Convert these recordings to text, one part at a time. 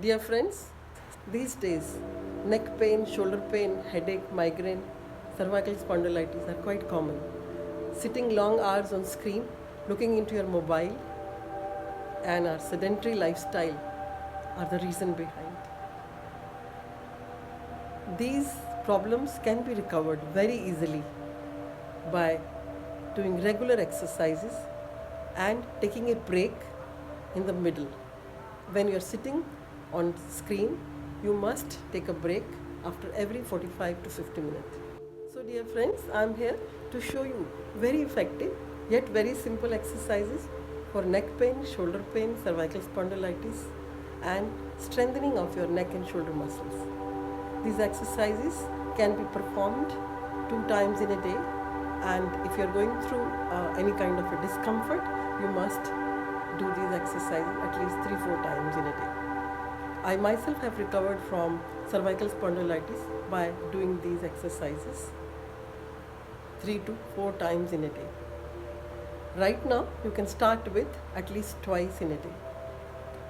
Dear friends, these days neck pain, shoulder pain, headache, migraine, cervical spondylitis are quite common. Sitting long hours on screen, looking into your mobile, and our sedentary lifestyle are the reason behind. These problems can be recovered very easily by doing regular exercises and taking a break in the middle. When you're sitting on screen, you must take a break after every 45 to 50 minutes. So dear friends, I'm here to show you very effective yet very simple exercises for neck pain, shoulder pain, cervical spondylitis and strengthening of your neck and shoulder muscles. These exercises can be performed 2 times in a day, and if you are going through any kind of a discomfort, you must do these exercises at least 3-4 times in a day. I myself have recovered from cervical spondylitis by doing these exercises 3 to 4 times in a day. Right now, you can start with at least twice in a day.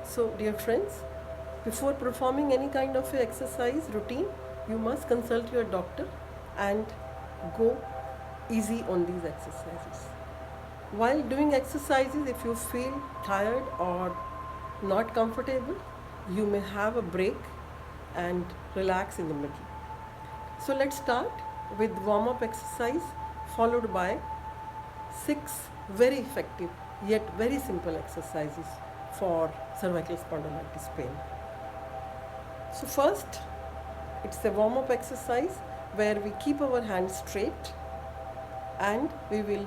So, dear friends, before performing any kind of exercise routine, you must consult your doctor and go easy on these exercises. While doing exercises, if you feel tired or not comfortable, you may have a break and relax in the middle. So let's start with warm-up exercise followed by 6 very effective yet very simple exercises for cervical spondylitis pain. So first, it's a warm-up exercise where we keep our hands straight and we will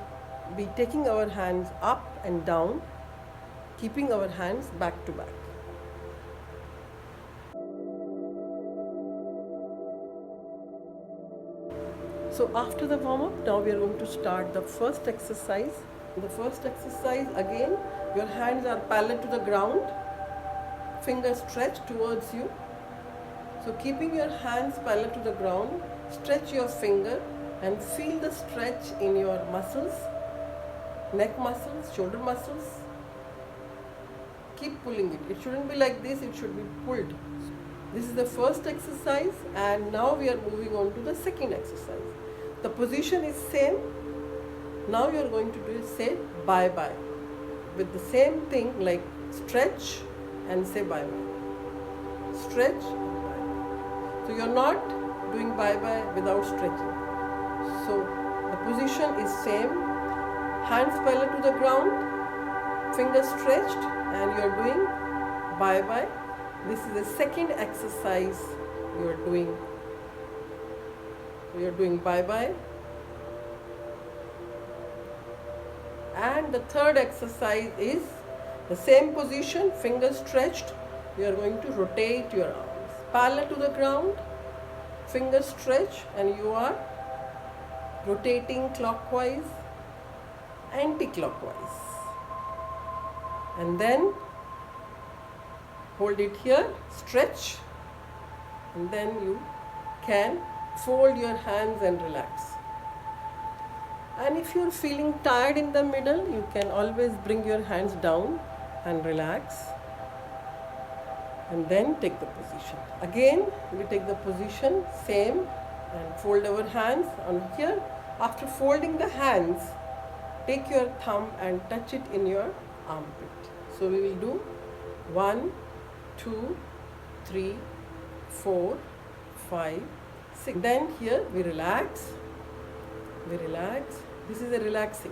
be taking our hands up and down, keeping our hands back to back. So after the warm-up, now we are going to start the first exercise. In the first exercise, again, your hands are parallel to the ground, fingers stretched towards you. So keeping your hands parallel to the ground, stretch your finger and feel the stretch in your muscles, neck muscles, shoulder muscles. Keep pulling it. It shouldn't be like this, it should be pulled. This is the first exercise, and now we are moving on to the second exercise. The position is same. Now you are going to do say bye bye with the same thing, like stretch and say bye bye. Stretch and bye bye. So you are not doing bye bye without stretching. So the position is same. Hands parallel to the ground, fingers stretched, and you are doing bye bye. This is the second exercise you are doing. We are doing bye bye. And the third exercise is the same position, fingers stretched. You are going to rotate your arms parallel to the ground, fingers stretched, and you are rotating clockwise, anti-clockwise. And then hold it here, stretch, and then you can fold your hands and relax. And if you are feeling tired in the middle, you can always bring your hands down and relax, and then take the position. Again, we take the position same and fold our hands on here. After folding the hands, take your thumb and touch it in your armpit. So we will do 1, 2, 3, 4, 5, 6. Then here we relax. We relax. This is a relaxing.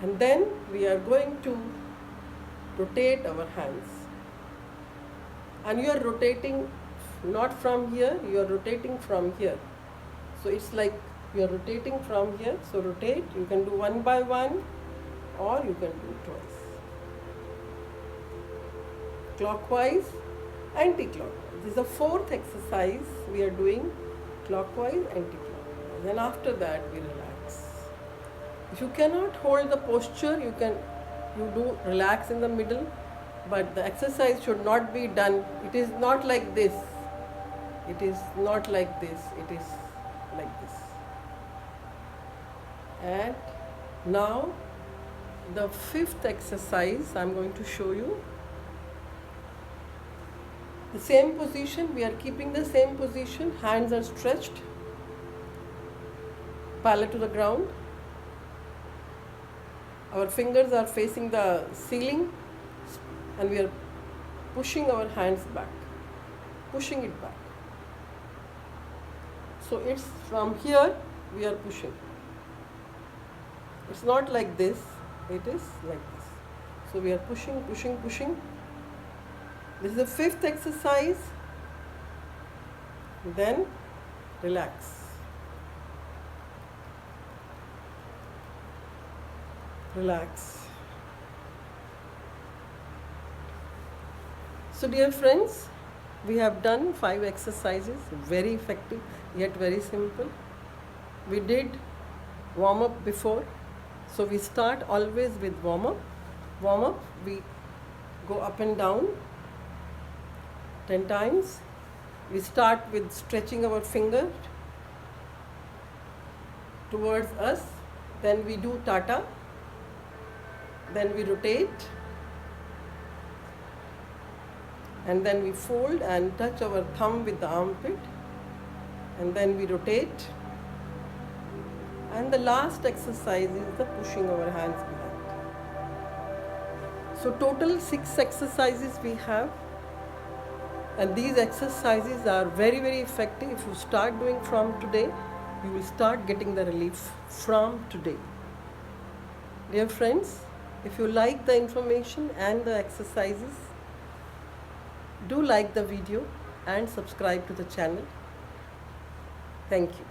And then we are going to rotate our hands. And you are rotating not from here, you are rotating from here. So it's like you are rotating from here. So rotate. You can do one by one or you can do twice. Clockwise, anti-clockwise. This is the fourth exercise we are doing, clockwise, anti-clockwise. And after that we relax. If you cannot hold the posture, you do relax in the middle, but the exercise should not be done. It is not like this. It is not like this. It is like this. And now the fifth exercise I am going to show you. The same position, we are keeping the same position, hands are stretched, palate to the ground. Our fingers are facing the ceiling and we are pushing our hands back, pushing it back. So it's from here we are pushing. It's not like this, it is like this. So we are pushing, pushing, pushing. This is the fifth exercise. Then relax. Relax. So dear friends, we have done 5 exercises, very effective yet very simple. We did warm up before. So we start always with warm up. Warm up, we go up and down 10 times. We start with stretching our finger towards us. Then we do Tata. Then we rotate. And then we fold and touch our thumb with the armpit. And then we rotate. And the last exercise is the pushing our hands behind. So total 6 exercises we have. And these exercises are very, very effective. If you start doing from today, you will start getting the relief from today. Dear friends, if you like the information and the exercises, do like the video and subscribe to the channel. Thank you.